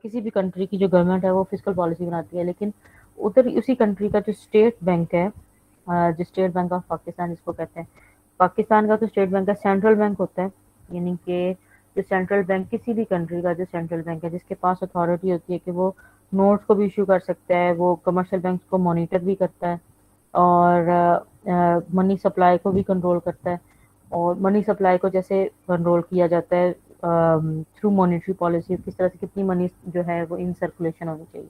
किसी भी कंट्री की जो गवर्नमेंट है वो फिस्कल पॉलिसी बनाती है, लेकिन उधर उसी कंट्री का जो स्टेट बैंक है, जो स्टेट बैंक ऑफ पाकिस्तान जिसको कहते हैं, पाकिस्तान का तो स्टेट बैंक का सेंट्रल बैंक होता है, यानी कि जो सेंट्रल बैंक किसी भी कंट्री का जो सेंट्रल बैंक है जिसके पास अथॉरिटी होती है कि वो नोट्स को भी इशू कर सकता है, वो कमर्शियल बैंक को मॉनिटर भी करता है और मनी सप्लाई को भी कंट्रोल करता है। और मनी सप्लाई को जैसे कंट्रोल किया जाता है थ्रू मॉनेटरी पॉलिसी, किस तरह से कितनी मनी जो है वो इन सर्कुलेशन होनी चाहिए।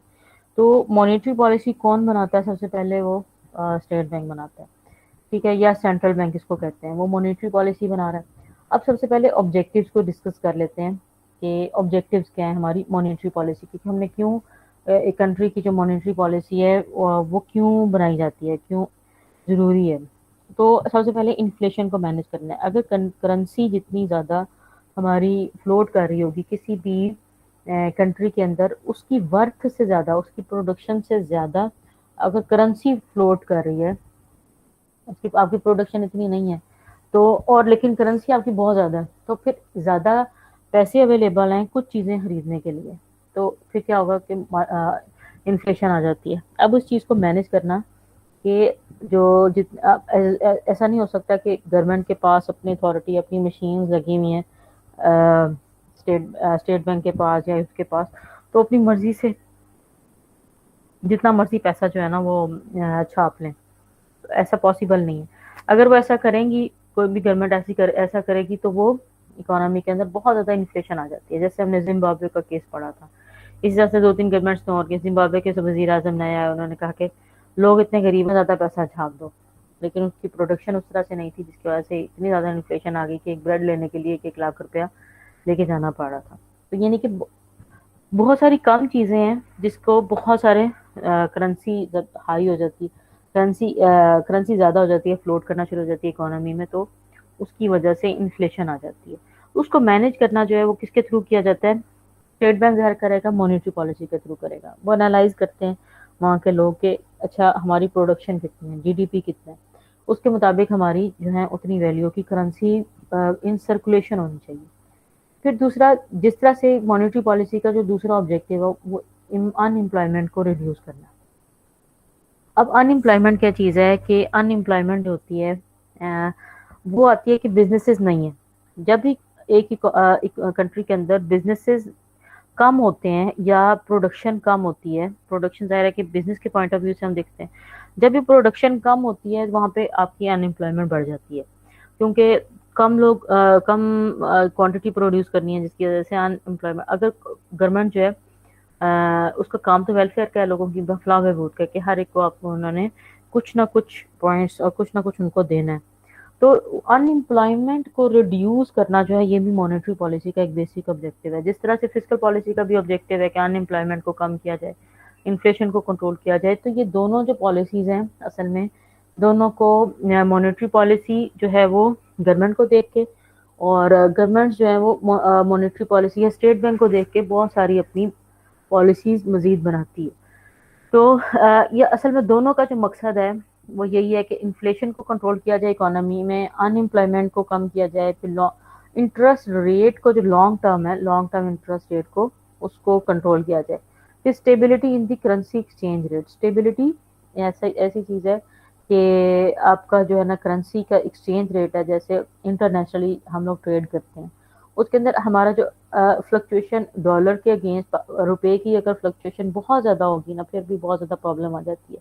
तो मॉनेटरी पॉलिसी कौन बनाता है? सबसे पहले वो स्टेट बैंक बनाता है, ठीक है, या सेंट्रल बैंक इसको कहते हैं, वो मॉनेटरी पॉलिसी बना रहा है। अब सबसे पहले ऑब्जेक्टिव्स को डिस्कस कर लेते हैं कि ऑब्जेक्टिव्स क्या है हमारी मॉनेटरी पॉलिसी की, कि हमने क्यों एक कंट्री की जो मॉनेटरी पॉलिसी है वो क्यों बनाई जाती है, क्यों ज़रूरी है। तो सबसे पहले इन्फ्लेशन को मैनेज करना है। अगर करेंसी जितनी ज़्यादा हमारी फ्लोट कर रही होगी किसी भी कंट्री के अंदर, उसकी वर्थ से ज़्यादा, उसकी प्रोडक्शन से ज़्यादा अगर करेंसी फ्लोट कर रही है, उसकी आपकी प्रोडक्शन इतनी नहीं है तो, और लेकिन करेंसी आपकी बहुत ज़्यादा है, तो फिर ज़्यादा पैसे अवेलेबल हैं कुछ चीज़ें खरीदने के लिए, तो फिर क्या होगा कि इन्फ्लेशन आ जाती है। अब उस चीज़ को मैनेज करना कि जो ऐसा नहीं हो सकता कि गवर्नमेंट के पास अपनी अथॉरिटी, अपनी मशीन लगी हुई हैं स्टेट बैंक के पास या उसके पास, तो अपनी मर्जी से जितना मर्जी पैसा जो है ना वो छाप लें, तो ऐसा पॉसिबल नहीं है। अगर वो ऐसा करेंगी, कोई भी गवर्नमेंट ऐसा करेगी तो वो इकोनॉमी के अंदर बहुत ज़्यादा इन्फ्लेशन आ जाती है, जैसे हमने जिम्बाब्वे का केस पढ़ा था। इस तरह से 2-3 गवर्नमेंट्स ने और के जिम्बाब्वे के वज़ीर आज़म नया है, उन्होंने कहा कि लोग इतने गरीब हैं, ज़्यादा पैसा छाप दो, लेकिन उसकी प्रोडक्शन उस तरह से नहीं थी जिसकी वजह से इतनी ज़्यादा इन्फ्लेशन आ गई कि एक ब्रेड लेने के लिए 1-1 लाख रुपया लेके जाना पड़ रहा था। तो यानी कि बहुत सारी कम चीज़ें हैं जिसको बहुत सारे करेंसी जब हाई हो जाती है, करेंसी ज़्यादा हो जाती है, फ्लोट करना शुरू हो जाती है इकोनॉमी में, तो उसकी वजह से इन्फ्लेशन आ जाती है। उसको मैनेज करना जो है वो किसके थ्रू किया जाता है? स्टेट बैंक ज़ाहिर करेगा, मॉनेटरी पॉलिसी के थ्रू करेगा। वो एनालाइज करते हैं वहाँ के लोग के, अच्छा हमारी प्रोडक्शन कितनी है, जीडीपी कितना है, उसके मुताबिक हमारी जो है उतनी वैल्यू की करेंसी इन सर्कुलेशन होनी चाहिए। फिर दूसरा, जिस तरह से मॉनेटरी पॉलिसी का जो दूसरा ऑब्जेक्टिव है वो अनएम्प्लॉयमेंट को रिड्यूस करना। अब अनएम्प्लॉयमेंट क्या चीज़ है कि अनएम्प्लॉयमेंट होती है वो आती है कि बिजनेसेस नहीं है। जब भी एक कंट्री के अंदर बिजनेसेस कम होते हैं या प्रोडक्शन कम होती है, प्रोडक्शन ज़ाहिर है कि बिजनेस के पॉइंट ऑफ व्यू से हम देखते हैं, जब भी प्रोडक्शन कम होती है वहाँ पे आपकी अनएम्प्लॉयमेंट बढ़ जाती है, क्योंकि कम क्वांटिटी प्रोड्यूस करनी है, जिसकी वजह से अनएम्प्लॉयमेंट। अगर गवर्नमेंट जो है उसका काम तो वेलफेयर का है, लोगों की भला बहबूद का, कि हर एक को आपको उन्होंने कुछ ना कुछ पॉइंट्स और कुछ ना कुछ उनको देना है। तो अनएम्प्लॉयमेंट को रिड्यूस करना जो है ये भी मॉनेटरी पॉलिसी का एक बेसिक ऑब्जेक्टिव है। जिस तरह से फिस्कल पॉलिसी का भी ऑब्जेक्टिव है कि अनएम्प्लॉयमेंट को कम किया जाए, इन्फ्लेशन को कंट्रोल किया जाए, तो ये दोनों जो पॉलिसीज हैं असल में दोनों को मॉनेटरी पॉलिसी जो है वो गवर्नमेंट को देख के, और गवर्नमेंट जो है वो मॉनेटरी पॉलिसी या स्टेट बैंक को देख के बहुत सारी अपनी पॉलिसीज मजीद बनाती है। तो ये असल में दोनों का जो मकसद है वो यही है कि इन्फ्लेशन को कंट्रोल किया जाए इकोनॉमी में, अनएम्प्लॉयमेंट को कम किया जाए, फिर इंटरेस्ट रेट को जो लॉन्ग टर्म है, लॉन्ग टर्म इंटरेस्ट रेट को उसको कंट्रोल किया जाए, फिर stability in the currency exchange rate. Stability ऐसी चीज़ है कि आपका जो है ना करेंसी का एक्सचेंज रेट है, जैसे इंटरनेशनली हम लोग ट्रेड करते हैं, उसके अंदर हमारा जो फ्लक्चुएशन डॉलर के अगेंस्ट रुपए की अगर फ्लक्चुएशन बहुत ज़्यादा होगी ना, फिर भी बहुत ज़्यादा प्रॉब्लम आ जाती है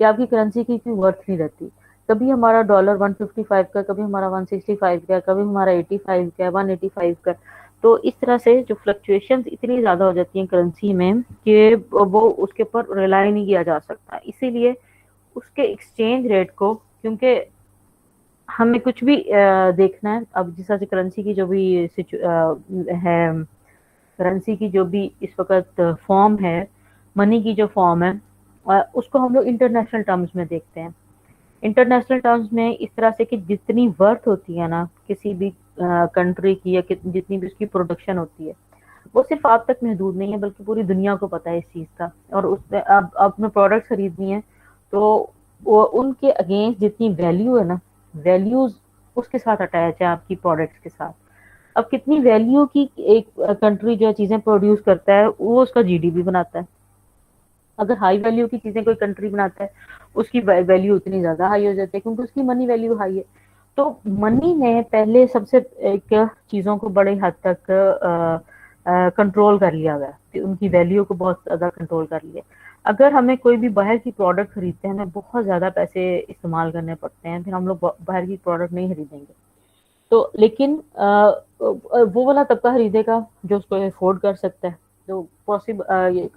कि आपकी करेंसी की कोई वर्थ नहीं रहती। कभी हमारा डॉलर 155 का, कभी हमारा 165 का, कभी हमारा 85 का, 185 का। तो इस तरह से जो फ्लक्चुएशंस इतनी ज़्यादा हो जाती हैं करेंसी में कि वो उसके ऊपर रिलाई नहीं किया जा सकता। इसीलिए उसके एक्सचेंज रेट को, क्योंकि हमें कुछ भी देखना है, अब जिस तरह से करेंसी की जो भी है, करेंसी की जो भी इस वक्त फॉर्म है, मनी की जो फॉर्म है, उसको हम लोग इंटरनेशनल टर्म्स में देखते हैं। इंटरनेशनल टर्म्स में इस तरह से कि जितनी वर्थ होती है ना किसी भी कंट्री की, या जितनी भी उसकी प्रोडक्शन होती है, वो सिर्फ आप तक महदूद नहीं है बल्कि पूरी दुनिया को पता है इस चीज़ का। और उसमें अब आपने प्रोडक्ट खरीदनी है तो वो उनके अगेंस्ट जितनी वैल्यू है ना, वैल्यूज उसके साथ अटैच है आपकी प्रोडक्ट्स के साथ। अब कितनी वैल्यू की एक कंट्री जो है चीजें प्रोड्यूस करता है वो उसका जीडीपी बनाता है। अगर हाई वैल्यू की चीजें कोई कंट्री बनाता है उसकी वैल्यू उतनी ज्यादा हाई हो जाती है क्योंकि उसकी मनी वैल्यू हाई है। तो मनी ने पहले सबसे एक चीजों को बड़े हद तक कंट्रोल कर लिया हुआ है कि उनकी वैल्यू को बहुत ज्यादा कंट्रोल कर लिया। अगर हमें कोई भी बाहर की प्रोडक्ट खरीदते हैं हमें बहुत ज्यादा पैसे इस्तेमाल करने पड़ते हैं, फिर हम लोग बाहर की प्रोडक्ट नहीं खरीदेंगे। तो लेकिन वो वाला तबका खरीदेगा जो उसको अफोर्ड कर सकता है। तो पॉसिबल ये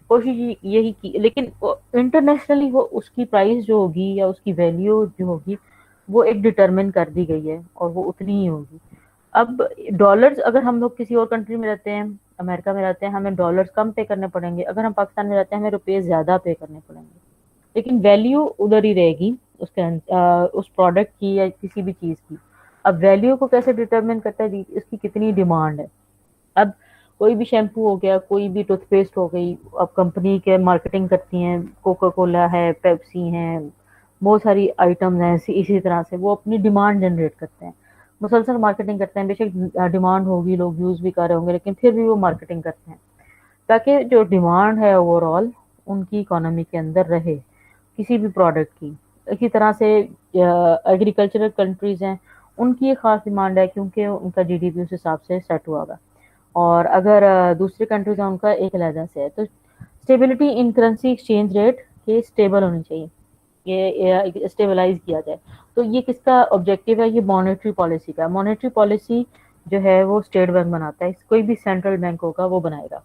कोशिश यही की, लेकिन इंटरनेशनली वो उसकी प्राइस जो होगी या उसकी वैल्यू जो होगी वो एक डिटरमिन कर दी गई है और वो उतनी ही होगी। अब डॉलर्स, अगर हम लोग किसी और कंट्री में रहते हैं, अमेरिका में रहते हैं, हमें डॉलर्स कम पे करने पड़ेंगे। अगर हम पाकिस्तान में रहते हैं हमें रुपये ज्यादा पे करने पड़ेंगे, लेकिन वैल्यू उधर ही रहेगी उसके उस प्रोडक्ट की या किसी भी चीज की। अब वैल्यू को कैसे डिटरमिन करता है इसकी कितनी डिमांड है। अब कोई भी शैम्पू हो गया, कोई भी टूथपेस्ट हो गई, अब कंपनी के मार्केटिंग करती हैं, कोका कोला है, पेप्सी है, बहुत सारी आइटम्स हैं। इसी तरह से वो अपनी डिमांड जनरेट करते हैं, मुसलसल मार्केटिंग करते हैं। बेशक डिमांड होगी, लोग यूज भी कर रहे होंगे, लेकिन फिर भी वो मार्केटिंग करते हैं ताकि जो डिमांड है ओवरऑल उनकी इकोनॉमी के अंदर रहे किसी भी प्रोडक्ट की। इसी तरह से एग्रीकल्चरल कंट्रीज हैं, उनकी एक खास डिमांड है क्योंकि उनका जीडीपी उस हिसाब से सेट हुआ हुआ। और अगर दूसरी कंट्रीज हैं उनका एक अलग से है। तो stability in currency exchange rate ये स्टेबल होनी चाहिए, ये स्टेबलाइज किया जाए। तो ये किसका ऑब्जेक्टिव है? ये मॉनेटरी पॉलिसी का। मॉनेटरी पॉलिसी जो है वो स्टेट बैंक बनाता है, कोई भी सेंट्रल बैंक होगा वो बनाएगा।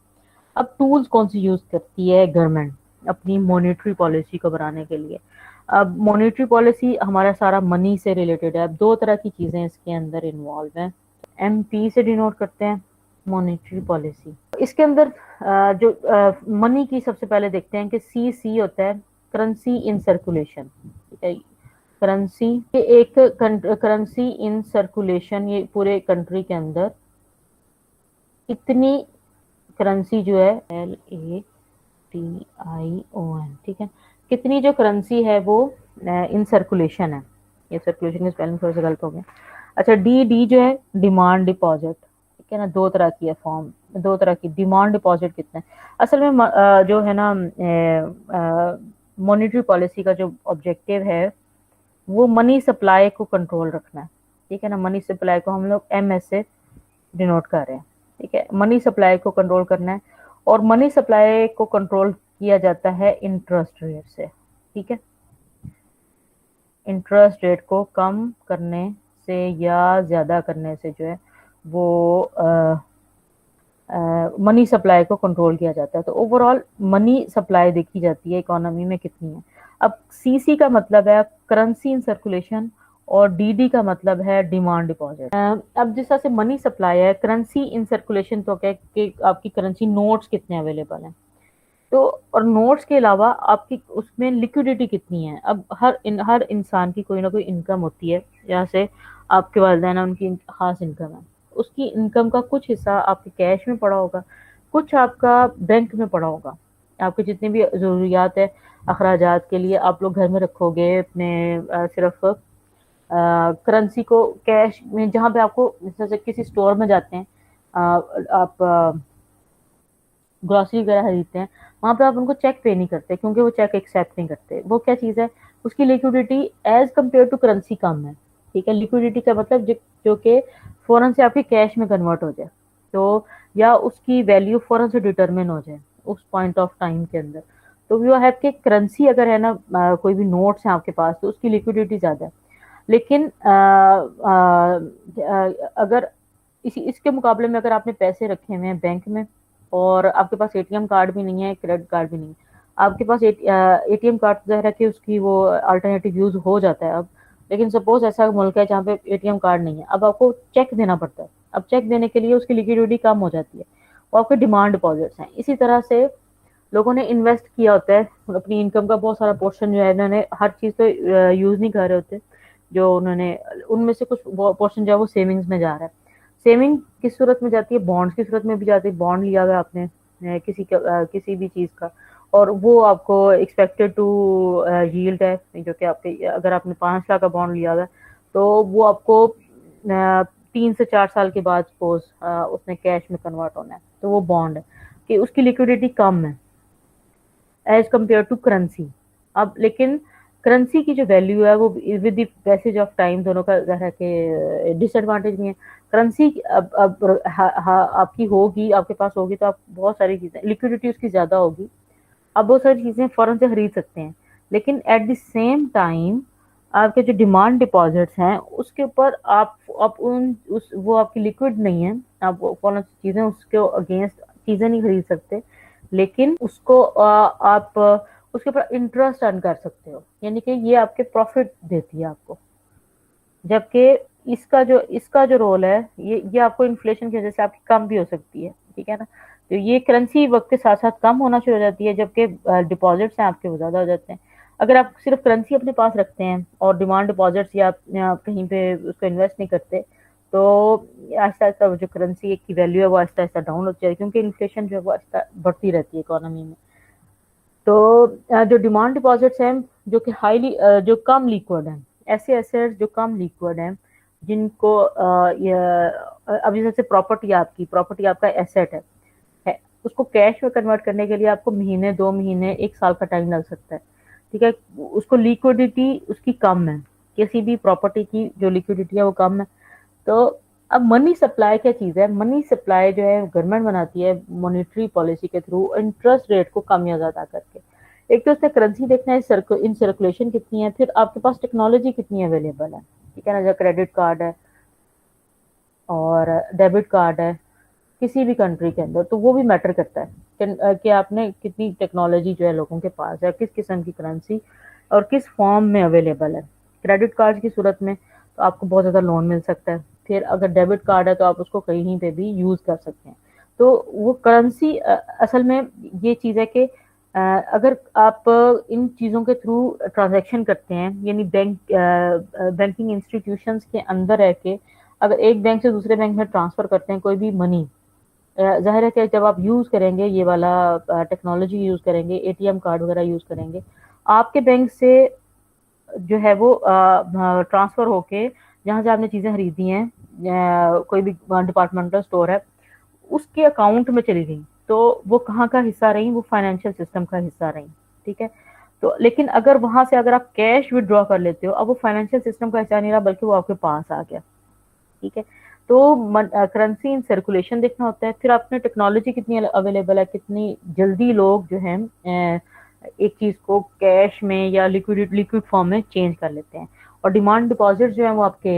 अब टूल्स कौन सी यूज करती है गवर्नमेंट अपनी मॉनेटरी पॉलिसी को बनाने के लिए? अब मॉनेटरी पॉलिसी हमारा सारा मनी से रिलेटेड है। अब दो तरह की चीजें इसके अंदर इन्वॉल्व हैं। एमपी से डिनोट करते हैं मॉनेटरी पॉलिसी। इसके अंदर जो मनी की सबसे पहले देखते हैं कि सी होता है करेंसी इन सर्कुलेशन। ठीक है, करेंसी के एक करेंसी इन सर्कुलेशन, ये पूरे कंट्री के अंदर इतनी करेंसी जो है LATION, ठीक है, कितनी जो करेंसी है वो इन सर्कुलेशन है। ये सर्कुलेशन के स्पेलिंग थोड़ा सा गलत हो गया। अच्छा, डी जो है डिमांड डिपॉजिट, ठीक है ना, दो तरह की है फॉर्म, दो तरह की। डिमांड डिपॉजिट कितना है असल में जो है ना मॉनेटरी पॉलिसी का जो ऑब्जेक्टिव है वो मनी सप्लाई को कंट्रोल रखना है। ठीक है ना, मनी सप्लाई को हम लोग MS से डिनोट कर रहे हैं। ठीक है, मनी सप्लाई को कंट्रोल करना है और मनी सप्लाई को कंट्रोल किया जाता है इंटरेस्ट रेट से। ठीक है, इंटरेस्ट रेट को कम करने से या ज्यादा करने से जो है वो मनी सप्लाई को कंट्रोल किया जाता है। तो ओवरऑल मनी सप्लाई देखी जाती है इकोनॉमी में कितनी है। अब CC का मतलब है करेंसी इन सर्कुलेशन और DD का मतलब है डिमांड डिपॉजिट। अब जिस तरह से मनी सप्लाई है, करेंसी इन सर्कुलेशन तो क्या कि आपकी करेंसी नोट्स कितने अवेलेबल हैं, तो और नोट्स के अलावा आपकी उसमें लिक्विडिटी कितनी है। अब हर इंसान की कोई ना कोई इनकम होती है, जहाँ से आपके वालिदैन है उनकी खास इनकम है, उसकी इनकम का कुछ हिस्सा आपके कैश में पड़ा होगा, कुछ आपका बैंक में पड़ा होगा। आपके जितने भी ज़रूरियात है अखराजात के लिए आप लोग घर में रखोगे अपने सिर्फ करेंसी को कैश में, जहाँ पे आपको जैसे किसी स्टोर में जाते हैं आप ग्रोसरी वगैरह खरीदते हैं, वहाँ पे आप उनको चेक पे नहीं करते क्योंकि वो चेक एक्सेप्ट नहीं करते। वो क्या चीज़ है, उसकी liquidity as compare to currency कम है। ठीक है, लिक्विडिटी का मतलब जो कि फौरन से आपके कैश में कन्वर्ट हो जाए, तो या उसकी वैल्यू फौरन से डिटरमिन हो जाए उस पॉइंट ऑफ टाइम के अंदर। तो वो है कि करेंसी अगर है ना कोई भी नोट्स हैं आपके पास तो उसकी लिक्विडिटी ज़्यादा है। लेकिन अगर इसके मुकाबले में अगर आपने पैसे रखे हुए हैं बैंक में और आपके पास ATM कार्ड भी नहीं है, क्रेडिट कार्ड भी नहीं है, आपके पास ATM कार्ड ज़ाहिर है कि उसकी वो अल्टरनेटिव यूज़ हो जाता है अब। लेकिन सपोज ऐसा मुल्क है जहाँ पे ATM कार्ड नहीं है, अब आपको चेक देना पड़ता है। अब चेक देने के लिए उसकी लिक्विडिटी कम हो जाती है, वो आपके डिमांड डिपॉजिट्स हैं। इसी तरह से लोगों ने इन्वेस्ट किया होता है अपनी इनकम का बहुत सारा पोर्शन जो है, इन्होंने हर चीज़ तो यूज़ नहीं कर रहे होते, जो उन्होंने उनमें से कुछ पोर्शन जो है वो सेविंग्स में जा रहा है। सेविंग किस सूरत में जाती है? बॉन्ड्स की सूरत में भी जाती है। बॉन्ड लिया हुआ आपने किसी भी चीज़ का, और वो आपको एक्सपेक्टेड टू यील्ड है, जो कि आपके अगर आपने 5 लाख का बॉन्ड लिया हुआ है तो वो आपको 3 से 4 साल के बाद सपोज उसने कैश में कन्वर्ट होना है, तो वो बॉन्ड है कि उसकी लिक्विडिटी कम है एज कम्पेयर टू करेंसी। अब लेकिन करेंसी की जो वैल्यू है वो with the passage of time, दोनों का ज़ाहिर है कि डिसएडवांटेज भी है। करेंसी अब आपकी होगी, आपके पास होगी तो आप बहुत सारी चीज़ें, लिक्विडिटी उसकी ज़्यादा होगी, आप बहुत सारी चीज़ें फ़ौरन से खरीद सकते हैं। लेकिन एट द सेम टाइम आपके जो डिमांड डिपॉजिट्स हैं उसके ऊपर आप उन उस वो आपकी लिक्विड नहीं है, आप फ़ौरन से चीज़ें उसके अगेंस्ट चीज़ें नहीं खरीद सकते, लेकिन उसको आप उसके ऊपर इंटरेस्ट अर्न कर सकते हो, यानी कि ये आपके प्रॉफिट देती है आपको। जबकि इसका जो रोल है, ये आपको इन्फ्लेशन की वजह से आपकी कम भी हो सकती है, ठीक है ना। तो ये करेंसी वक्त के साथ साथ कम होना शुरू हो जाती है, जबकि डिपॉजिट्स हैं आपके वो ज़्यादा हो जाते हैं। अगर आप सिर्फ करेंसी अपने पास रखते हैं और डिमांड डिपॉजिट्स या आप कहीं पे उसको इन्वेस्ट नहीं करते, तो आहिस्ता आहिस्ता जो करेंसी की वैल्यू है वो आहिस्ता आहिस्ता डाउन होती है, क्योंकि इन्फ्लेशन जो है वो आहिस्ता बढ़ती रहती है इकोनॉमी में। तो जो डिमांड डिपॉजिट्स हैं जो कि जो कम लिक्विड हैं, ऐसे एसेट्स जो कम लिक्विड हैं, जिनको अभी जैसे प्रॉपर्टी आपका एसेट है, उसको कैश में कन्वर्ट करने के लिए आपको महीने, 2 महीने, 1 साल का टाइम लग सकता है, ठीक है। उसको लिक्विडिटी उसकी कम है, किसी भी प्रॉपर्टी की जो लिक्विडिटी है वो कम है। तो अब मनी सप्लाई क्या चीज़ है, मनी सप्लाई जो है गवर्नमेंट बनाती है मॉनेटरी पॉलिसी के थ्रू, इंटरेस्ट रेट को कम या ज़्यादा करके। एक तो उसने करेंसी देखना है, इन सर्कुलेशन कितनी है, फिर आपके पास टेक्नोलॉजी कितनी अवेलेबल है, ठीक है ना। जो क्रेडिट कार्ड है और डेबिट कार्ड है किसी भी कंट्री के अंदर, तो वो भी मैटर करता है कि आपने कितनी टेक्नोलॉजी जो है लोगों के पास है, किस किस्म की करेंसी और किस फॉर्म में अवेलेबल है। क्रेडिट कार्ड की सूरत में तो आपको बहुत ज़्यादा लोन मिल सकता है, फिर अगर डेबिट कार्ड है तो आप उसको कहीं पे भी यूज़ कर सकते हैं। तो वो करेंसी असल में ये चीज़ है कि अगर आप इन चीज़ों के थ्रू ट्रांजैक्शन करते हैं, यानी बैंकिंग इंस्टीट्यूशंस के अंदर रह के अगर एक बैंक से दूसरे बैंक में ट्रांसफ़र करते हैं कोई भी मनी, ज़ाहिर है कि जब आप यूज़ करेंगे ये वाला टेक्नोलॉजी यूज़ करेंगे, एटीएम कार्ड वगैरह यूज़ करेंगे, आपके बैंक से जो है वो ट्रांसफ़र होके जहाँ से आपने चीज़ें खरीदी हैं, कोई भी डिपार्टमेंटल स्टोर है, उसके अकाउंट में चली गई, तो वो कहाँ का हिस्सा रही, वो फाइनेंशियल सिस्टम का हिस्सा रही, ठीक है। तो लेकिन अगर वहाँ से अगर आप कैश विथड्रॉ कर लेते हो, अब वो फाइनेंशियल सिस्टम का हिस्सा नहीं रहा बल्कि वो आपके पास आ गया, ठीक है। तो करेंसी इन सर्कुलेशन देखना होता है, फिर आपने टेक्नोलॉजी कितनी अवेलेबल है, कितनी जल्दी लोग जो हैं एक चीज़ को कैश में या लिक्विड फॉर्म में चेंज कर लेते हैं। और डिमांड डिपॉजिट जो है वो आपके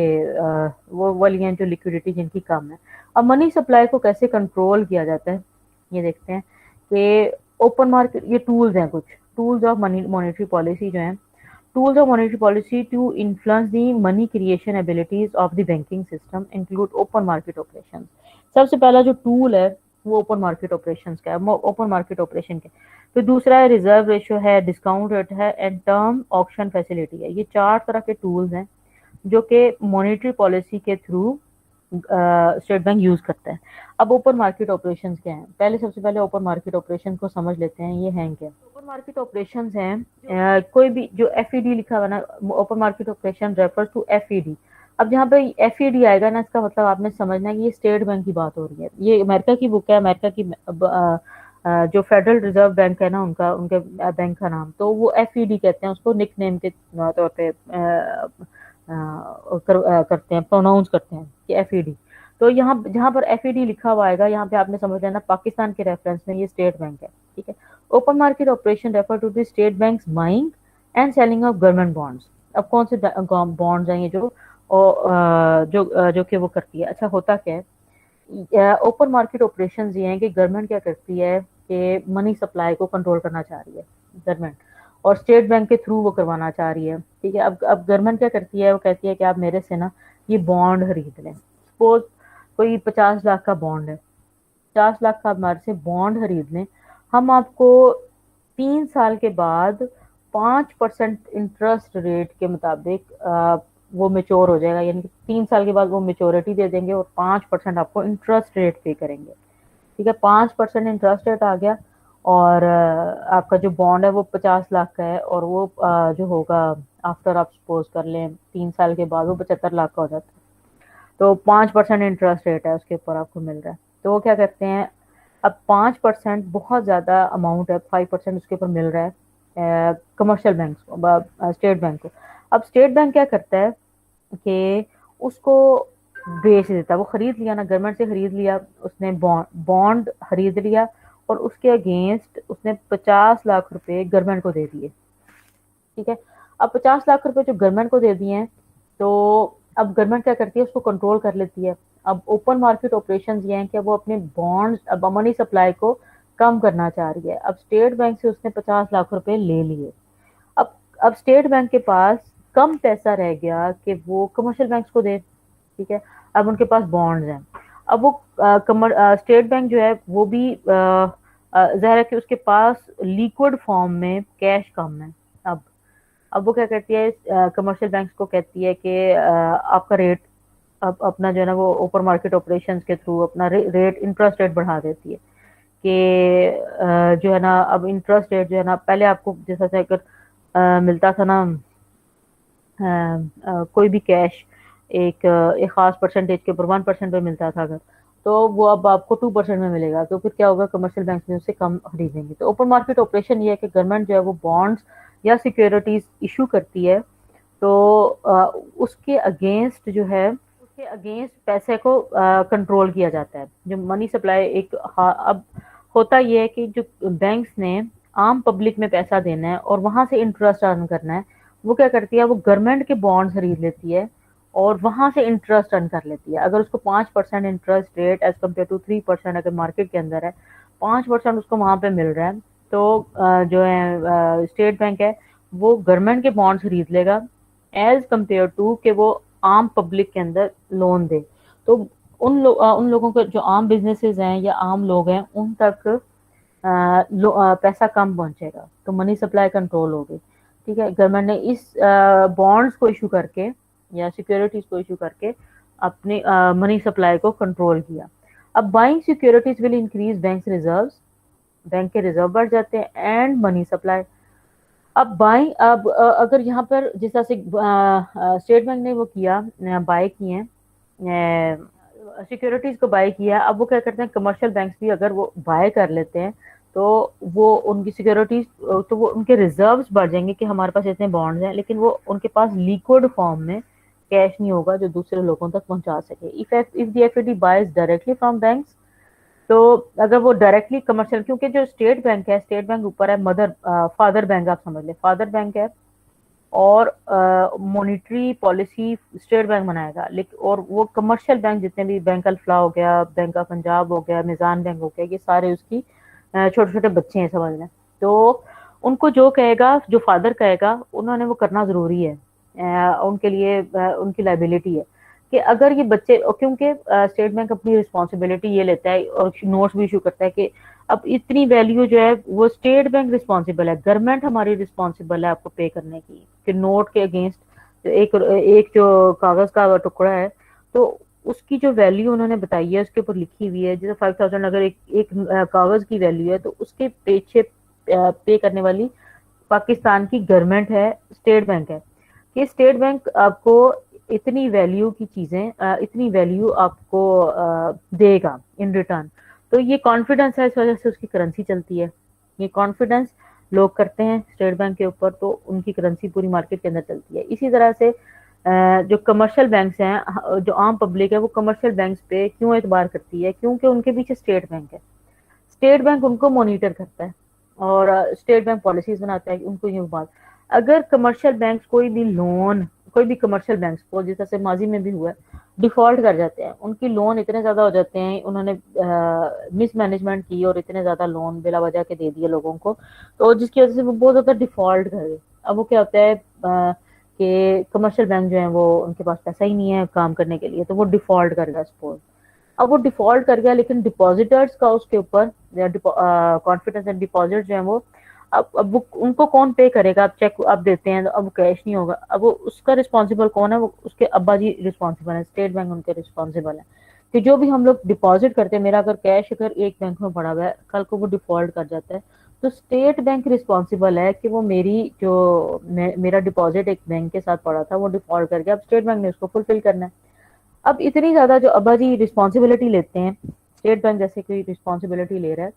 वो वाली हैं जो लिक्विडिटी जिनकी कम है। अब मनी सप्लाई को कैसे कंट्रोल किया जाता है ये देखते हैं कि ओपन मार्केट, ये टूल्स हैं, कुछ tools of money monetary policy जो हैं, tools of monetary policy to influence the money creation abilities of the banking system include open market operations। सबसे पहला जो टूल है वो ओपन मार्केट ऑपरेशंस का है, ओपन मार्केट ऑपरेशन का। फिर दूसरा है रिजर्व रेशियो है, डिस्काउंट रेट है एंड टर्म ऑक्शन फैसिलिटी है। ये 4 तरह के टूल्स हैं जो कि मॉनेटरी पॉलिसी के थ्रू स्टेट बैंक यूज करता है। अब ओपन मार्केट ऑपरेशंस क्या हैं, सबसे पहले ओपन मार्केट ऑपरेशन को समझ लेते हैं, ये हैं क्या। ओपन मार्केट ऑपरेशंस हैं कोई भी जो एफईडी लिखा हुआ ना, open market operation refers to FED. अब जहाँ पे एफईडी आएगा ना, इसका मतलब आपने समझना है कि ये स्टेट बैंक की बात हो रही है। ये अमेरिका की बुक है, अमेरिका की जो फेडरल रिजर्व बैंक है ना, उनके बैंक का नाम, तो वो एफईडी कहते हैं उसको, निक नेम के तौर पे करते हैं, प्रोनाउंस करते हैं कि एफईडी। तो यहाँ जहाँ पर एफईडी लिखा हुआ आएगा, यहाँ पे आपने समझ लेना पाकिस्तान के रेफरेंस में ये स्टेट बैंक है, ठीक है। Open market operation refer to the state banks buying and selling of government bonds. अब कौन से बॉन्ड्स हैं ये जो कि वो करती है। अच्छा, होता क्या है, ओपन मार्केट ऑपरेशन ये हैं कि गवर्नमेंट क्या करती है कि मनी सप्लाई को कंट्रोल करना चाह रही है गवर्नमेंट, और स्टेट बैंक के थ्रू वो करवाना चाह रही है, ठीक है। अब गवर्नमेंट क्या करती है, वो कहती है कि आप मेरे से ना ये बॉन्ड खरीद लें। सपोज कोई 50 लाख का बॉन्ड है, 50 लाख का हमारे से बॉन्ड खरीद लें, हम आपको 3 साल के बाद 5% इंटरेस्ट रेट के मुताबिक वो मेच्योर हो जाएगा, यानी कि 3 साल के बाद वो मेच्योरिटी दे देंगे और 5% आपको इंटरेस्ट रेट पे करेंगे, ठीक है। 5% इंटरेस्ट रेट आ गया और आपका जो बॉन्ड है वो 50 लाख का है, और वो जो होगा आफ्टर आप सपोज कर लें 3 साल के बाद वो 75 लाख का हो जाता है। तो 5% इंटरेस्ट रेट है उसके ऊपर आपको मिल रहा है। तो वो क्या करते हैं, अब 5% बहुत ज़्यादा अमाउंट है, 5% उसके ऊपर मिल रहा है कमर्शियल बैंक को, स्टेट बैंक को। अब स्टेट बैंक क्या करता है कि उसको बेच देता है। वो खरीद लिया ना, गवर्नमेंट से खरीद लिया उसने, बॉन्ड बॉन्ड खरीद लिया और उसके अगेंस्ट उसने 50 लाख रुपए गवर्नमेंट को दे दिए। ठीक है, अब 50 लाख रुपए जो गवर्नमेंट को दे दिए हैं, तो अब गवर्नमेंट क्या करती है, उसको कंट्रोल कर लेती है। अब ओपन मार्केट ऑपरेशंस ये हैं कि वो अपने बॉन्ड्स, अब मनी सप्लाई को कम करना चाह रही है। अब स्टेट बैंक से उसने 50 लाख रुपए ले लिए। अब अब स्टेट बैंक के पास कम पैसा रह गया कि वो कमर्शियल बैंक्स को दे। ठीक है, अब उनके पास बॉन्ड्स हैं। अब वो स्टेट बैंक जो है वो भी जाहिर है कि उसके पास लिक्विड फॉर्म में कैश कम है। अब वो क्या करती है, कमर्शियल बैंक्स को कहती है कि आपका रेट, अब अपना जो है ना वो ओपन मार्केट ऑपरेशंस के थ्रू अपना रेट, इंटरेस्ट रेट बढ़ा देती है कि जो है ना, अब इंटरेस्ट रेट जो है ना, पहले आपको जैसा से अगर मिलता था ना कोई भी कैश एक खास परसेंटेज के ऊपर 1% पे मिलता था अगर, तो वो अब आपको 2% में मिलेगा। तो फिर क्या होगा, कमर्शियल बैंक में उससे कम खरीदेंगे। तो ओपन मार्केट ऑपरेशन ये है कि गवर्नमेंट जो है वो बॉन्ड्स या सिक्योरिटीज इशू करती है, तो उसके अगेंस्ट जो है, उसके अगेंस्ट पैसे को कंट्रोल किया जाता है। जो मनी सप्लाई एक अब होता ये है कि जो बैंक्स ने आम पब्लिक में पैसा देना है और वहां से इंटरेस्ट अर्न करना है, वो क्या करती है, वो गवर्नमेंट के बॉन्ड खरीद लेती है और वहां से इंटरेस्ट अर्न कर लेती है। अगर उसको 5% interest rate as compare to 3% अगर मार्केट के अंदर है, 5% उसको वहां पे मिल रहा है, तो जो है स्टेट बैंक है वो गवर्नमेंट के बॉन्ड खरीद लेगा एज कम्पेयर टू कि वो आम पब्लिक के अंदर लोन दे। तो उन लोगों को जो आम बिजनेसेस हैं या आम लोग हैं उन तक पैसा कम पहुंचेगा, तो मनी सप्लाई कंट्रोल होगी। ठीक है, गवर्नमेंट ने इस बॉन्ड्स को इशू करके या सिक्योरिटीज को इशू करके अपने मनी सप्लाई को कंट्रोल किया। अब buying securities will increase bank reserves, bank के रिजर्व बढ़ जाते हैं एंड मनी सप्लाई। अब बाइंग, अब अगर यहाँ पर जिस तरह से स्टेट बैंक ने वो किया, बाय किए हैं सिक्योरिटीज को बाय किया, अब वो क्या करते हैं, कमर्शियल बैंक्स भी अगर वो बाय कर लेते हैं तो वो उनकी सिक्योरिटीज, तो वो उनके रिजर्व्स बढ़ जाएंगे कि हमारे पास इतने बॉन्ड्स हैं, लेकिन वो उनके पास लिक्विड फॉर्म में कैश नहीं होगा जो दूसरे लोगों तक पहुंचा सके। If the FD buys directly from banks, तो अगर वो डायरेक्टली कमर्शियल, क्योंकि जो स्टेट बैंक है, स्टेट बैंक ऊपर है, फादर बैंक आप समझ ले, फादर बैंक है और मॉनिटरी पॉलिसी स्टेट बैंक बनाएगा, लेकिन और वो कमर्शियल बैंक जितने भी, बैंक अल्फला हो गया, बैंक ऑफ पंजाब हो गया, मिजान बैंक हो गया, ये सारे उसकी छोटे छोटे बच्चे हैं समझ लें। तो उनको जो कहेगा, जो फादर कहेगा, उन्होंने वो करना जरूरी है। उनके लिए उनकी लाइबिलिटी है कि अगर ये बच्चे, क्योंकि स्टेट बैंक अपनी रिस्पॉन्सिबिलिटी ये लेता है और नोट्स भी इशू करता है कि अब इतनी वैल्यू जो है वो स्टेट बैंक रिस्पॉन्सिबल है, गवर्नमेंट हमारी रिस्पॉन्सिबल है आपको पे करने की, कि नोट के अगेंस्ट एक एक जो कागज का टुकड़ा है, तो उसकी जो वैल्यू उन्होंने बताई है उसके ऊपर लिखी हुई है, जैसे 5,000 अगर एक कागज की वैल्यू है, तो उसके पीछे पे करने वाली पाकिस्तान की गवर्नमेंट है, स्टेट बैंक है, कि स्टेट बैंक आपको इतनी वैल्यू की चीजें, इतनी वैल्यू आपको देगा इन रिटर्न। तो ये कॉन्फिडेंस है, इस वजह से उसकी करेंसी चलती है। ये कॉन्फिडेंस लोग करते हैं स्टेट बैंक के ऊपर, तो उनकी करेंसी पूरी मार्केट के अंदर चलती है। इसी तरह से जो कमर्शियल बैंक्स हैं, जो आम पब्लिक है, वो कमर्शियल बैंक्स पे क्यों एतबार करती है, क्योंकि उनके पीछे स्टेट बैंक है। स्टेट बैंक उनको मॉनिटर करता है और स्टेट बैंक पॉलिसीज बनाता है कि उनको ये बात, अगर कमर्शियल बैंक कोई भी लोन, कोई भी कमर्शियल बैंक को, जिस तरह से माजी में भी हुआ है, डिफॉल्ट कर जाते हैं, उनकी लोन इतने ज्यादा हो जाते हैं, उन्होंने मिसमैनेजमेंट की और इतने ज्यादा लोन बिला वजह के दे दिए लोगों को, तो जिसकी वजह से वो बहुत ज्यादा डिफॉल्ट कर गए। अब वो क्या होता है कि कमर्शियल बैंक जो है वो, उनके पास पैसा ही नहीं है काम करने के लिए, तो वो डिफॉल्ट कर गया सपोज। अब वो डिफॉल्ट कर गया, लेकिन डिपॉजिटर्स का उसके ऊपर कॉन्फिडेंस एंड डिपॉजिट जो है वो, अब वो उनको कौन पे करेगा, अब चेक अब देते हैं तो अब कैश नहीं होगा, अब वो उसका रिस्पॉन्सिबल कौन है, वो उसके अब्बा जी रिस्पॉन्सिबल है, स्टेट बैंक उनके रिस्पॉन्सिबल है कि जो भी हम लोग डिपॉजिट करते हैं, मेरा अगर कैश अगर एक बैंक में पड़ा हुआ है, कल को वो डिफॉल्ट कर जाता है, तो स्टेट बैंक रिस्पॉन्सिबल है कि वो मेरी जो मेरा डिपॉजिट एक बैंक के साथ पड़ा था वो डिफॉल्ट कर गया, अब स्टेट बैंक ने उसको फुलफिल करना है। अब इतनी ज़्यादा जो अब्बा जी रिस्पॉन्सिबिलिटी लेते हैं, स्टेट बैंक जैसे कोई रिस्पॉन्सिबिलिटी ले रहा है,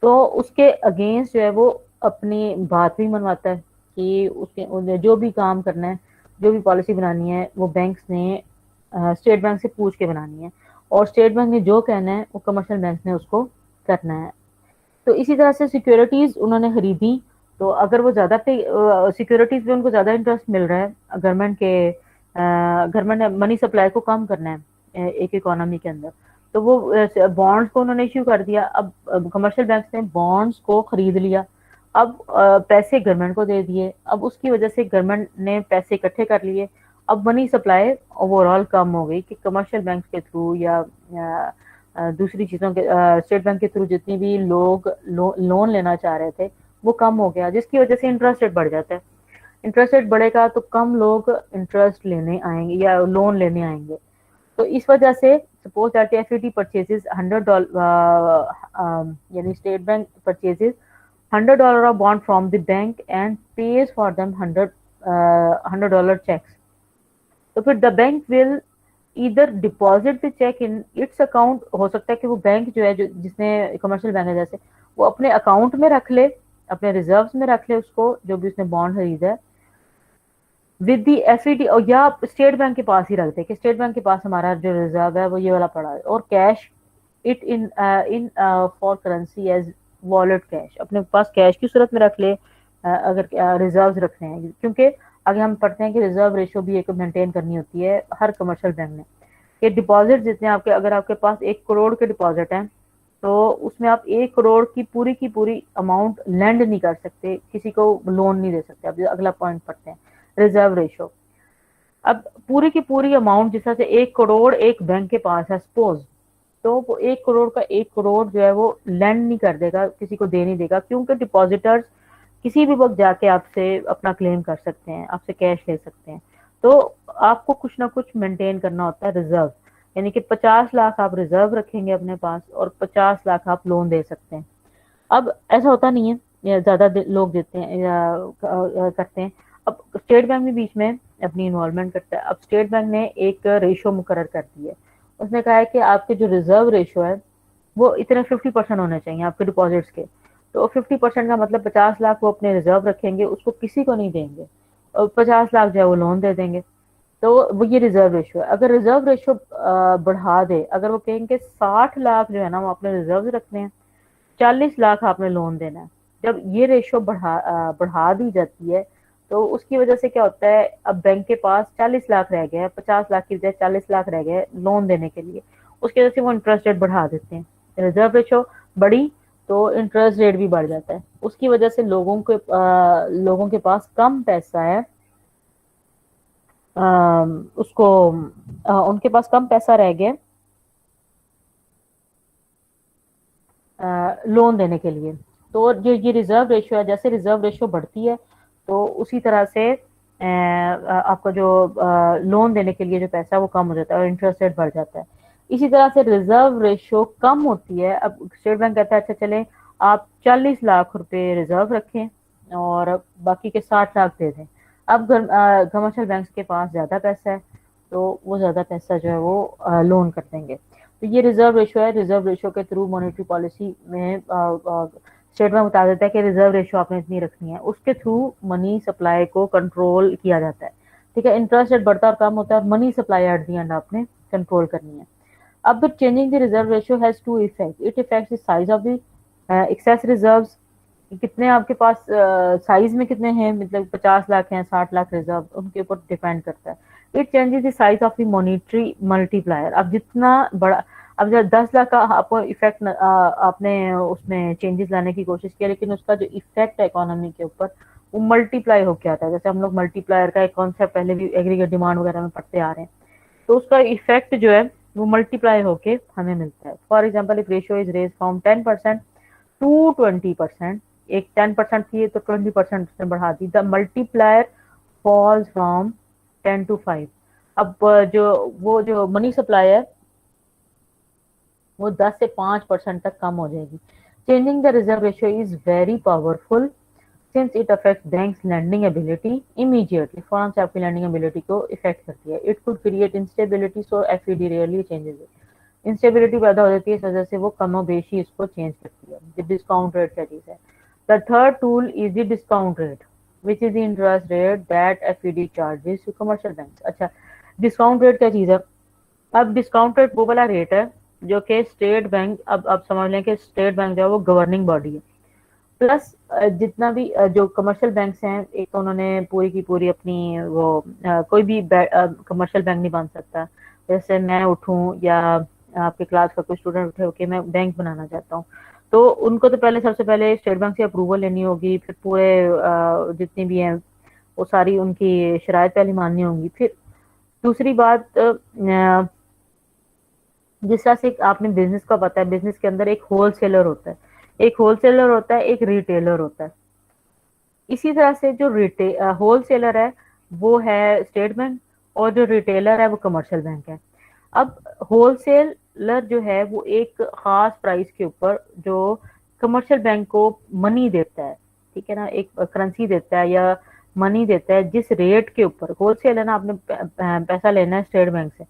तो उसके अगेंस्ट जो है वो अपनी बात भी मनवाता है कि उसके जो भी काम करना है, जो भी पॉलिसी बनानी है, वो बैंक्स ने स्टेट बैंक से पूछ के बनानी है, और स्टेट बैंक ने जो कहना है वो कमर्शियल बैंक ने उसको करना है। तो इसी तरह से सिक्योरिटीज उन्होंने खरीदी, तो अगर वो ज्यादा पे सिक्योरिटीज पे उनको ज्यादा इंटरेस्ट मिल रहा है, गवर्नमेंट ने मनी सप्लाई को कम करना है एक इकोनॉमी के अंदर, तो वो बॉन्ड्स को उन्होंने इश्यू कर दिया। अब कमर्शियल बैंक ने बॉन्ड्स को खरीद लिया, अब पैसे गवर्नमेंट को दे दिए, अब उसकी वजह से गवर्नमेंट ने पैसे इकट्ठे कर लिए, अब मनी सप्लाई ओवरऑल कम हो गई कि कमर्शियल बैंक के थ्रू या दूसरी चीज़ों के स्टेट बैंक के थ्रू जितनी भी लोग लोन लेना चाह रहे थे वो कम हो गया, जिसकी वजह से इंटरेस्ट रेट बढ़ जाता है। इंटरेस्ट रेट बढ़ेगा तो कम लोग इंटरेस्ट लेने आएंगे या लोन लेने आएंगे। तो इस वजह से सपोज दैट एफईडी परचेजेस $100, यानी state bank purchases $100 of bond from the bank and pays for them $100 cheques. तो फिर द बैंक विल इधर deposit the cheque in its account, हो सकता है कि वो बैंक जो है, जो जिसने कमर्शियल बैंक है जैसे, वो अपने अकाउंट में रख ले, अपने रिजर्व्स में रख ले उसको, जो भी उसने बॉन्ड खरीदा है, विद दी एफईडी, और या स्टेट बैंक के पास ही रख दे कि स्टेट बैंक के पास हमारा जो रिजर्व है वो ये वाला पड़ा है, और cash it in in for currency as wallet cash, अपने पास कैश की सूरत में रख ले अगर रिजर्व्स रखने हैं, क्योंकि आगे हम पढ़ते हैं कि रिजर्व रेशो भी एक मेंटेन करनी होती है हर कमर्शियल बैंक ने, कि डिपॉजिट जितने आपके, अगर आपके पास 1 करोड़ के डिपॉजिट हैं, तो उसमें आप 1 करोड़ की पूरी अमाउंट लैंड नहीं कर सकते, किसी को लोन नहीं दे सकते। अब अगला पॉइंट पढ़ते हैं, रिजर्व रेशो। अब पूरी की पूरी अमाउंट जिस तरह से 1 करोड़ एक बैंक के पास है सपोज, तो वो 1 करोड़ का 1 करोड़ जो है वो लैंड नहीं कर देगा, किसी को दे नहीं देगा, क्योंकि डिपॉजिटर्स किसी भी वक्त जाके आपसे अपना क्लेम कर सकते हैं, आपसे कैश ले सकते हैं। तो आपको कुछ ना कुछ मेंटेन करना होता है रिजर्व, यानी कि 50 लाख आप रिजर्व रखेंगे अपने पास और 50 लाख आप लोन दे सकते हैं। अब ऐसा होता नहीं है, या ज्यादा लोग देते हैं या करते हैं। अब स्टेट बैंक भी बीच में अपनी इन्वॉल्वमेंट करता है। अब स्टेट बैंक ने एक रेशो मुकर्रर कर दी है, उसने कहा है कि आपके जो रिजर्व रेशो है वो इतने 50% होने चाहिए आपके डिपॉजिट्स के। तो 50% का मतलब 50 लाख वो अपने रिजर्व रखेंगे, उसको किसी को नहीं देंगे, और 50 लाख जो है वो लोन दे देंगे। तो वो ये रिजर्व रेशो है। अगर रिजर्व रेशो बढ़ा दे, अगर वो कहेंगे 60 लाख जो है ना वो अपने रिजर्व रखने हैं, 40 लाख आपने लोन देना है, जब ये रेशो बढ़ा दी जाती है, तो उसकी वजह से क्या होता है, अब बैंक के पास 40 लाख रह गए हैं, 50 लाख की बजाय 40 लाख रह गए लोन देने के लिए, उसकी वजह से वो इंटरेस्ट रेट बढ़ा देते हैं। रिजर्व रेशो बढ़ी तो इंटरेस्ट रेट भी बढ़ जाता है, उसकी वजह से लोगों के पास कम पैसा है, उसको उनके पास कम पैसा रह गया लोन देने के लिए। तो जो ये रिजर्व रेशियो है, जैसे रिजर्व रेशियो बढ़ती है तो उसी तरह से आपका जो लोन देने के लिए जो पैसा है वो कम हो जाता है और इंटरेस्ट रेट बढ़ जाता है। इसी तरह से रिजर्व रेशियो कम होती है। अब स्टेट बैंक कहता है अच्छा चले आप 40 लाख रुपए रिजर्व रखें और बाकी के 60 लाख दे दें। अब कमर्शियल बैंक के पास ज्यादा पैसा है तो वो ज्यादा पैसा जो है वो लोन कर देंगे। तो ये रिजर्व रेशो है। रिजर्व रेशो के थ्रू मॉनेटरी पॉलिसी में स्टेट बैंक बता देता है कि रिजर्व रेशो आपने इतनी रखनी है, उसके थ्रू मनी सप्लाई को कंट्रोल किया जाता है। ठीक है, इंटरेस्ट रेट बढ़ता और कम होता है और money supply at the end आपने कंट्रोल करनी है। अब changing the reserve ratio has to effect, it effects the size of the excess reserves, कितने आपके पास साइज में कितने हैं, मतलब 50 लाख हैं 60 लाख रिजर्व, उनके ऊपर डिपेंड करता है। It changes the size of the monetary multiplier. अब जितना बड़ा, अब जब 10 लाख का आपको इफेक्ट आपने उसमें चेंजेस लाने की कोशिश की, लेकिन उसका जो इफेक्ट है इकोनॉमी के ऊपर वो मल्टीप्लाई होके आता है। जैसे हम लोग मल्टीप्लायर का एक कॉन्सेप्ट पहले भी एग्रीगेट डिमांड वगैरह में पढ़ते आ रहे हैं, तो उसका इफेक्ट जो है वो मल्टीप्लाई होके हमें मिलता है। For example if ratio is raise from 10% to 20%, एक 10% थी तो 20% उसने बढ़ा दी, the multiplier falls from 10 to 5। अब जो मनी सप्लाई है वो 10 से 5% तक कम हो जाएगी। Changing the reserve ratio is very powerful. Since it affects banks lending ability immediately, फौरन से आपकी लैंडिंग एबिलिटी को इफेक्ट करती है। It could create instability, so FED rarely changes it. Instability पैदा हो जाती है, इस वजह से वो कमोबेशी इसको चेंज करती है। डिस्काउंट रेट क्या चीज है? The third tool is the discount rate which is the interest rate that FED charges to commercial bank. अच्छा, डिस्काउंट रेट क्या चीज है? अब डिस्काउंट रेट वो वाला रेट है जो कि स्टेट बैंक, अब समझ लें कि स्टेट बैंक जो है वो गवर्निंग बॉडी है, प्लस जितना भी जो कमर्शियल बैंक्स हैं, एक तो उन्होंने पूरी की पूरी अपनी वो कोई भी कमर्शियल बैंक नहीं बन सकता। जैसे मैं उठूं या आपके क्लास का कोई स्टूडेंट उठे कि मैं बैंक बनाना चाहता हूँ, तो उनको तो पहले सबसे पहले स्टेट बैंक से अप्रूवल लेनी होगी, फिर पूरे जितनी भी हैं वो सारी उनकी शराइत पहले माननी होंगी। फिर दूसरी बात, जिस तरह से आपने बिजनेस का पता है, बिजनेस के अंदर एक होलसेलर होता है, एक होलसेलर होता है, एक रिटेलर होता है। इसी तरह से जो होलसेलर है वो है स्टेट बैंक, और जो रिटेलर है वो कमर्शियल बैंक है। अब होलसेलर जो है वो एक खास प्राइस के ऊपर जो कमर्शियल बैंक को मनी देता है, ठीक है ना, एक करेंसी देता है या मनी देता है, जिस रेट के ऊपर होलसेल है ना, आपने पैसा लेना है स्टेट बैंक से,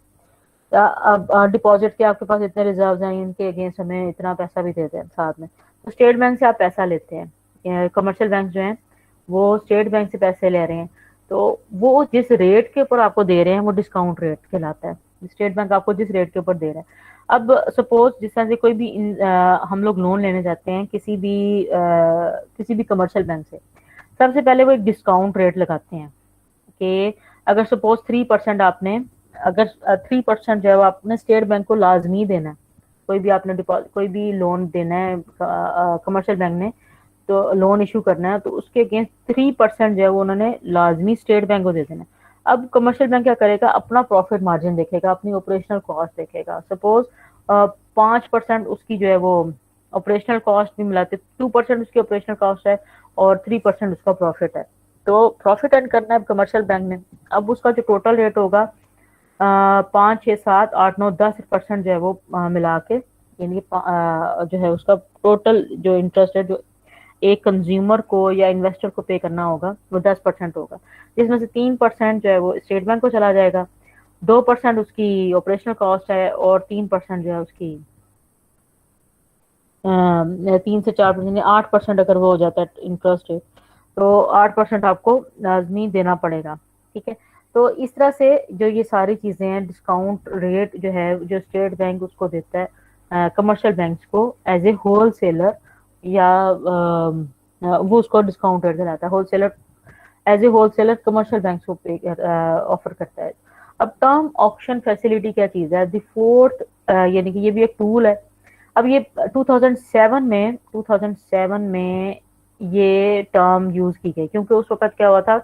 अब डिपॉजिट के आपके पास इतने रिजर्व हैं, इनके अगेंस्ट हमें इतना पैसा भी देते हैं साथ में, तो स्टेट बैंक से आप पैसा लेते हैं। कमर्शियल बैंक जो हैं वो स्टेट बैंक से पैसे ले रहे हैं, तो वो जिस रेट के ऊपर आपको दे रहे हैं वो डिस्काउंट रेट कहलाता है। स्टेट बैंक आपको जिस रेट के ऊपर दे रहा है, अब सपोज जिस तरह से कोई भी हम लोग लोन लेने जाते हैं किसी भी कमर्शियल बैंक से, सबसे पहले वो एक डिस्काउंट रेट लगाते हैं कि अगर सपोज 3% आपने, अगर 3% जो है वो आपने स्टेट बैंक को लाजमी देना है, कोई भी आपने डिपॉजिट कोई भी लोन देना है कमर्शियल बैंक ने, तो लोन इशू करना है, तो उसके अगेंस्ट 3% जो है वो उन्होंने लाजमी स्टेट बैंक को दे देना है। अब कमर्शियल बैंक क्या करेगा? अपना प्रॉफिट मार्जिन देखेगा, अपनी ऑपरेशनल कॉस्ट देखेगा। सपोज 5% उसकी जो है वो ऑपरेशनल कॉस्ट भी मिलाते, 2% उसकी ऑपरेशनल कॉस्ट है और 3% उसका प्रॉफिट है, तो प्रॉफिट अर्न करना है कमर्शियल बैंक ने। अब उसका जो टोटल रेट होगा 5, 6, 7, 8, 9, 10% जो है वो मिला के, यानी जो है उसका टोटल जो इंटरेस्ट है जो एक कंज्यूमर को या इन्वेस्टर को पे करना होगा वो 10% होगा, जिसमें से 3% जो है वो स्टेट बैंक को चला जाएगा, 2% उसकी ऑपरेशनल कॉस्ट है और 3% जो है उसकी 3 से 4%, 8% अगर वो हो जाता है इंटरेस्ट रेट, तो 8% आपको लाजमी देना पड़ेगा, ठीक है। तो इस तरह से जो ये सारी चीजें हैं, डिस्काउंट रेट जो है जो स्टेट बैंक उसको देता है कमर्शियल बैंक्स को एज ए होलसेलर, या वो उसको डिस्काउंट रेट दिलाता है। Wholesaler as a wholesaler commercial bank को ऑफर करता है। अब टर्म ऑक्शन फैसिलिटी क्या चीज है? द फोर्थ, यानी कि ये भी एक टूल है। अब ये 2007 में ये टर्म यूज की गई, क्योंकि उस वक्त क्या हुआ था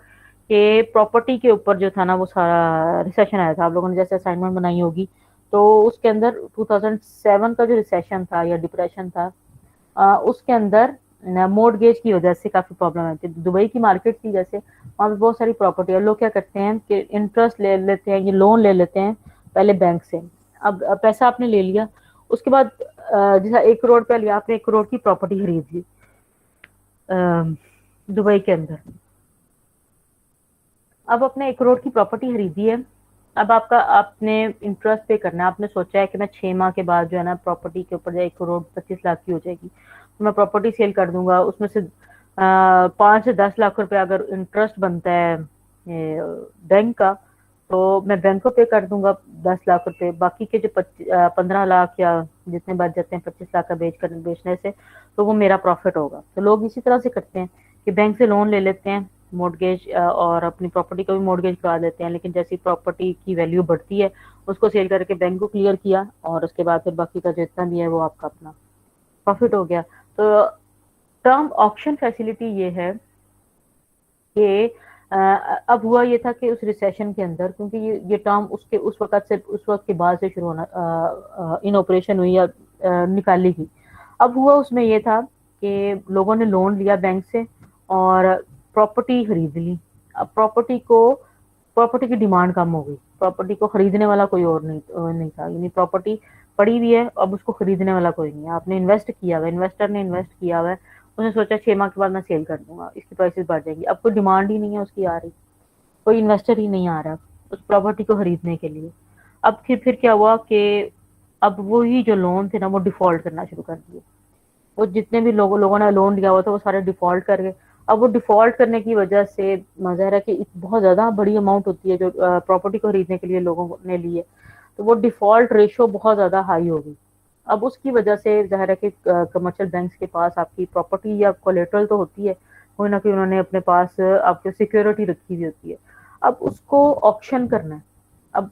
कि प्रॉपर्टी के ऊपर जो था ना वो सारा रिसेशन आया था। आप लोगों ने जैसे असाइनमेंट बनाई होगी, तो उसके अंदर 2007 का जो रिसेशन था या डिप्रेशन था, उसके अंदर मोर्टगेज की वजह से काफी प्रॉब्लम आई थी। दुबई की मार्केट थी, जैसे वहाँ पे बहुत सारी प्रॉपर्टी है, लोग क्या करते हैं कि इंटरेस्ट ले लेते हैं, ये लोन ले लेते हैं पहले बैंक से। अब पैसा आपने ले लिया, उसके बाद जैसा 1 करोड़ पे लिया आपने, 1 करोड़ की प्रॉपर्टी खरीद ली दुबई के अंदर। अब आपने 1 करोड़ की प्रॉपर्टी खरीदी है, अब आपने इंटरेस्ट पे करना है। आपने सोचा है कि मैं 6 माह के बाद जो है ना प्रॉपर्टी के ऊपर 1 करोड़ 25 लाख की हो जाएगी, तो मैं प्रॉपर्टी सेल कर दूंगा, उसमें से 5 से 10 लाख रुपए अगर इंटरेस्ट बनता है बैंक का, तो मैं बैंक को पे कर दूंगा 10 लाख रुपए, बाकी के जो 15 लाख या जितने बच जाते हैं 25 लाख का बेचने से, तो वो मेरा प्रॉफिट होगा। तो लोग इसी तरह से करते हैं कि बैंक से लोन ले लेते हैं मोर्टगेज, और अपनी प्रॉपर्टी को भी मोर्टगेज करा देते हैं, लेकिन जैसी प्रॉपर्टी की वैल्यू बढ़ती है उसको सेल करके बैंक को क्लियर किया, और उसके बाद फिर बाकी का जितना भी है वो आपका अपना प्रॉफिट हो गया। तो टर्म ऑक्शन फैसिलिटी ये है कि अब हुआ ये था कि उस रिसेशन के अंदर, क्योंकि ये टर्म उस वक्त के बाद से शुरू होना इन ऑपरेशन हुई या निकाली गई। अब हुआ उसमें ये था कि लोगों ने लोन लिया बैंक से और प्रॉपर्टी खरीद ली। अब प्रॉपर्टी की डिमांड कम हो गई, प्रॉपर्टी को खरीदने वाला कोई और नहीं था, यानी प्रॉपर्टी पड़ी हुई है, अब उसको खरीदने वाला कोई नहीं है। आपने इन्वेस्ट किया हुआ, इन्वेस्टर ने इन्वेस्ट किया हुआ है, उसने सोचा 6 माह के बाद मैं सेल कर दूँगा, इसकी प्राइसेस बढ़ जाएँगी। अब कोई डिमांड ही नहीं है उसकी आ रही, कोई इन्वेस्टर ही नहीं आ रहा उस प्रॉपर्टी को खरीदने के लिए। अब फिर क्या हुआ कि अब वही जो लोन थे ना वो डिफ़ॉल्ट करना शुरू कर दिए। वो जितने भी लोगों ने लोन लिया हुआ था वो सारे डिफ़ॉल्ट कर गए। अब वो डिफ़ॉल्ट करने की वजह से ज़ाहिर है कि बहुत ज़्यादा बड़ी अमाउंट होती है जो प्रॉपर्टी को खरीदने के लिए लोगों ने ली है। तो वो डिफ़ॉल्ट रेशियो बहुत ज़्यादा हाई हो गई। अब उसकी वजह से ज़ाहिर है कि कमर्शियल बैंक्स के पास आपकी प्रॉपर्टी या कोलेटरल तो होती है, कोई ना कोई उन्होंने अपने पास आपकी सिक्योरिटी रखी हुई होती है। अब उसको ऑक्शन करना है। अब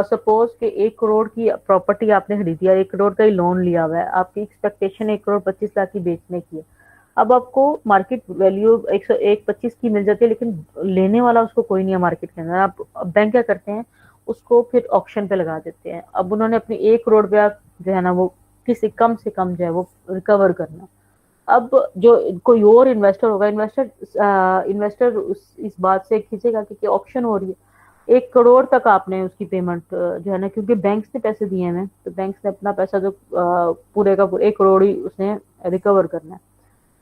सपोज कि 1 करोड़ की प्रॉपर्टी आपने खरीदी है, 1 करोड़ का ही लोन लिया हुआ है, आपकी एक्सपेक्टेशन 1 करोड़ 25 लाख की बेचने की है। अब आपको मार्केट वैल्यू 125 की मिल जाती है, लेकिन लेने वाला उसको कोई नहीं है मार्केट के अंदर। आप बैंक क्या करते हैं, उसको फिर ऑक्शन पे लगा देते हैं। अब उन्होंने अपनी 1 करोड़ रुपया जो है ना वो किसी कम से कम जो है वो रिकवर करना। अब जो कोई और इन्वेस्टर होगा, इन्वेस्टर इस बात से खींचेगा कि ऑक्शन हो रही है, 1 करोड़ तक आपने उसकी पेमेंट जो है ना, क्योंकि बैंक्स ने पैसे दिए हैं, तो बैंक्स ने अपना पैसा जो पूरे का पूरा 1 करोड़ ही उसने रिकवर करना है।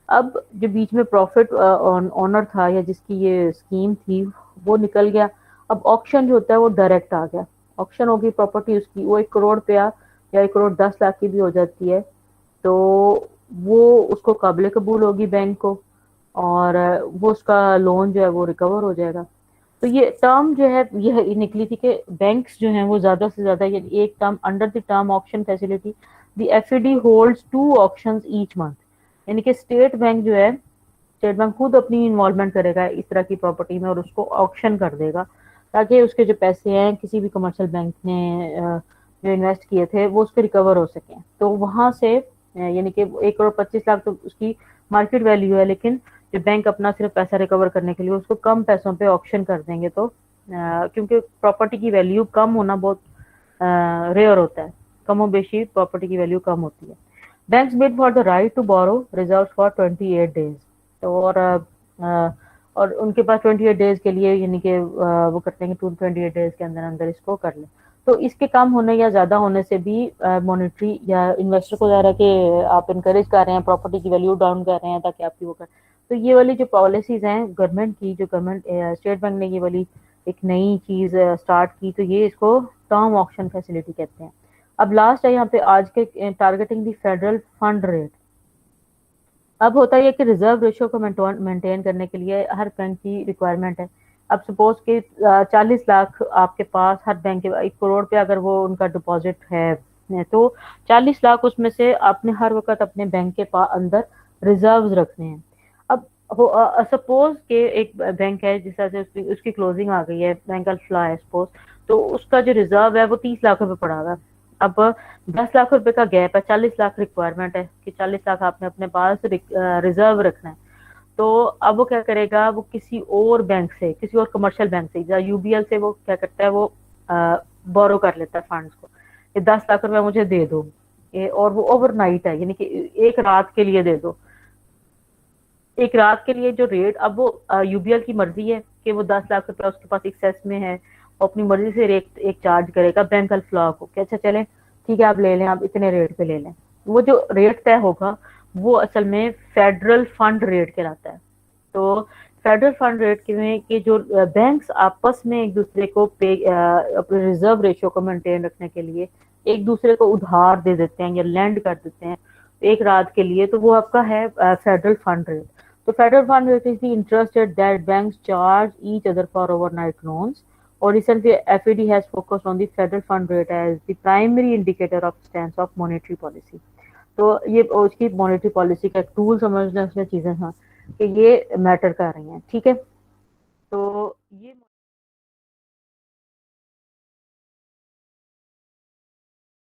अब जो बीच में प्रॉफिट ऑनर था या जिसकी ये स्कीम थी वो निकल गया। अब ऑक्शन जो होता है वो डायरेक्ट आ गया, ऑक्शन होगी प्रॉपर्टी उसकी, वो 1 करोड़ पे या 1 करोड़ 10 लाख की भी हो जाती है, तो वो उसको काबिल कबूल होगी बैंक को, और वो उसका लोन जो है वो रिकवर हो जाएगा। तो ये टर्म जो है यह निकली थी कि बैंक्स जो हैं वो ज्यादा से ज्यादा एक term under the term auction facility the FED holds 2 auctions each month. यानी कि स्टेट बैंक जो है, स्टेट बैंक खुद अपनी इन्वॉल्वमेंट करेगा इस तरह की प्रॉपर्टी में और उसको ऑक्शन कर देगा, ताकि उसके जो पैसे हैं किसी भी कमर्शियल बैंक ने जो इन्वेस्ट किए थे वो उसके रिकवर हो सकें। तो वहां से यानी कि 1 करोड़ 25 लाख तो उसकी मार्केट वैल्यू है, लेकिन जो बैंक अपना सिर्फ पैसा रिकवर करने के लिए उसको कम पैसों पे ऑक्शन कर देंगे, तो क्योंकि प्रॉपर्टी की वैल्यू कम होना बहुत रेयर होता है, कमो बेशी प्रॉपर्टी की वैल्यू कम होती है। Banks bid for the right to borrow reserve for 28 days. तो और उनके पास 28 डेज के लिए, यानी कि वो करते हैं कि 28 डेज के अंदर अंदर इसको कर लें। तो इसके कम होने या ज्यादा होने से भी मॉनेटरी या इन्वेस्टर को ज़ाहिर है कि आप इनकरेज कर रहे हैं, प्रॉपर्टी की वैल्यू डाउन कर रहे हैं ताकि आपकी वो कर। तो ये वाली जो पॉलिसीज हैं गवर्नमेंट की, जो गवर्नमेंट स्टेट बैंक ने ये वाली एक नई चीज स्टार्ट की, तो ये इसको टर्म ऑक्शन फैसिलिटी कहते हैं। अब लास्ट है यहाँ पे आज के टारगेटिंग दी फेडरल फंड रेट। अब होता है कि रिजर्व रेशियो को मेंटेन करने के लिए हर बैंक की रिक्वायरमेंट है। अब सपोज कि 40 लाख आपके पास हर बैंक के 1 करोड़ पे अगर वो उनका डिपॉजिट है, तो 40 लाख उसमें से आपने हर वक्त अपने बैंक के अंदर रिजर्व रखने हैं। अब सपोज के एक बैंक है जिस तरह से उसकी क्लोजिंग आ गई है, बैंक अल्फ्ला है सपोज, तो उसका जो रिजर्व है वो 30 लाख रुपए पड़ा हुआ है। अब 10 लाख रुपए का गैप है, 40 लाख रिक्वायरमेंट है कि 40 लाख आपने अपने पास रिजर्व रखना है। तो अब वो क्या करेगा, वो किसी और बैंक से, किसी और कमर्शियल बैंक से या यूबीएल से वो क्या करता है, वो बोरो कर लेता है फंड्स को, ये 10 लाख रुपए मुझे दे दो, और वो ओवरनाइट है, यानी कि एक रात के लिए दे दो। एक रात के लिए जो रेट, अब वो यूबीएल की मर्जी है कि वो 10 लाख रुपया उसके पास एक्सेस में है, वो अपनी मर्जी से रेट एक चार्ज करेगा बैंक अल्फ्ला को कि अच्छा चले ठीक है आप ले लें, आप इतने रेट पे ले लें। वो जो रेट तय होगा वो असल में फेडरल फंड रेट कहलाता है। तो फेडरल फंड रेट में कि जो बैंक्स आपस में एक दूसरे को पे अपने रिजर्व रेशियो को मेंटेन रखने के लिए एक दूसरे को उधार दे देते हैं या लैंड कर देते हैं एक रात के लिए, तो वो आपका है फेडरल फंड रेट। तो federal fund rate is the interest rate that banks charge each other for overnight loans. Or recently, FED has focused on the federal fund rate as the primary indicator of stance of monetary policy. तो ये उसकी monetary policy का एक tool समझना उसमें चीजें हाँ कि ये मैटर कर रही हैं, ठीक है। तो ये